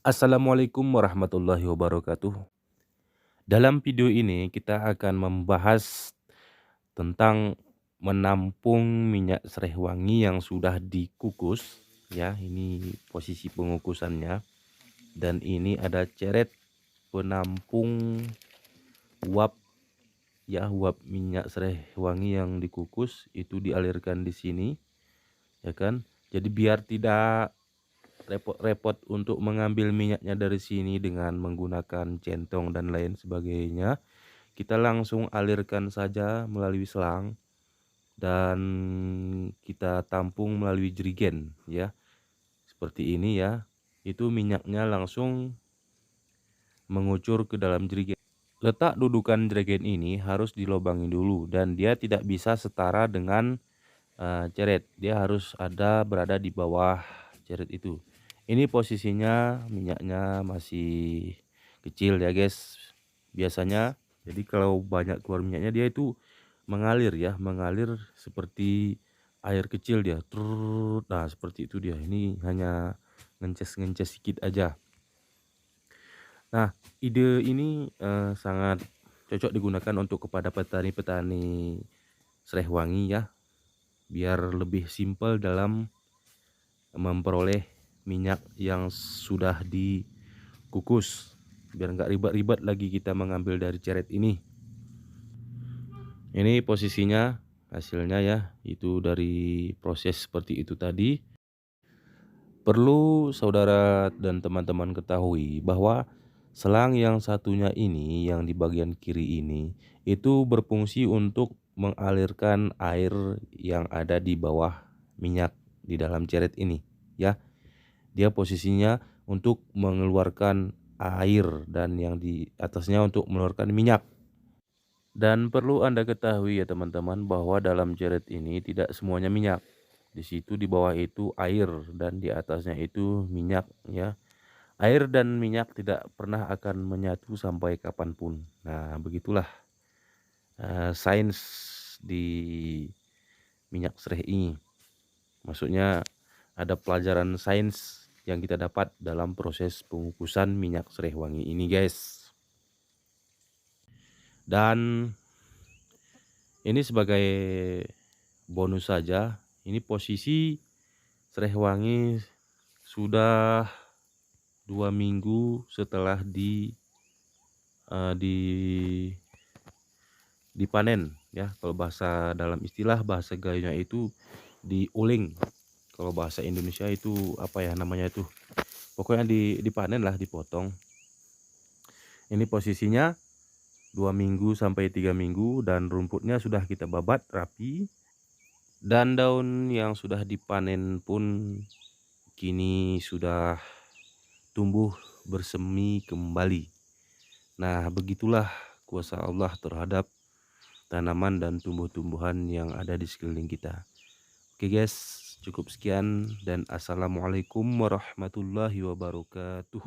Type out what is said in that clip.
Assalamualaikum warahmatullahi wabarakatuh. Dalam video ini kita akan membahas tentang menampung minyak serai wangi yang sudah dikukus ya. Ini posisi pengukusannya dan ini ada ceret penampung uap ya, uap minyak serai wangi yang dikukus itu dialirkan di sini ya kan. Jadi biar tidak repot-repot untuk mengambil minyaknya dari sini dengan menggunakan centong dan lain sebagainya, kita langsung alirkan saja melalui selang dan kita tampung melalui jerigen ya. Seperti ini ya. Itu minyaknya langsung mengucur ke dalam jerigen. Letak dudukan jerigen ini harus dilobangi dulu dan dia tidak bisa setara dengan ceret. Dia harus berada di bawah ceret itu. Ini posisinya minyaknya masih kecil ya guys. Biasanya jadi kalau banyak keluar minyaknya dia itu mengalir ya, mengalir seperti air kecil dia. Nah, seperti itu dia. Ini hanya ngences-ngences sedikit aja. Nah, ide ini sangat cocok digunakan untuk kepada petani-petani serai wangi ya. Biar lebih simpel dalam memperoleh minyak yang sudah dikukus, biar nggak ribet-ribet lagi kita mengambil dari ceret ini. Ini posisinya hasilnya ya, itu dari proses seperti itu tadi. Perlu saudara dan teman-teman ketahui bahwa selang yang satunya ini, yang di bagian kiri ini, itu berfungsi untuk mengalirkan air yang ada di bawah minyak di dalam ceret ini ya. Dia posisinya untuk mengeluarkan air dan yang di atasnya untuk mengeluarkan minyak. Dan perlu Anda ketahui ya teman-teman bahwa dalam ceret ini tidak semuanya minyak. Di situ di bawah itu air dan di atasnya itu minyak ya. Air dan minyak tidak pernah akan menyatu sampai kapanpun. Nah, begitulah sains di minyak serai ini. Maksudnya ada pelajaran sains yang kita dapat dalam proses pengukusan minyak serai wangi ini guys. Dan ini sebagai bonus saja, ini posisi serai wangi sudah 2 minggu setelah dipanen ya. Kalau bahasa dalam istilah bahasa gayunya itu diuling. Kalau bahasa Indonesia itu apa ya namanya itu? Pokoknya dipanen lah, dipotong. Ini posisinya 2 minggu sampai 3 minggu dan rumputnya sudah kita babat rapi. Dan daun yang sudah dipanen pun kini sudah tumbuh bersemi kembali. Nah, begitulah kuasa Allah terhadap tanaman dan tumbuh-tumbuhan yang ada di sekeliling kita. Oke guys, cukup sekian dan assalamualaikum warahmatullahi wabarakatuh.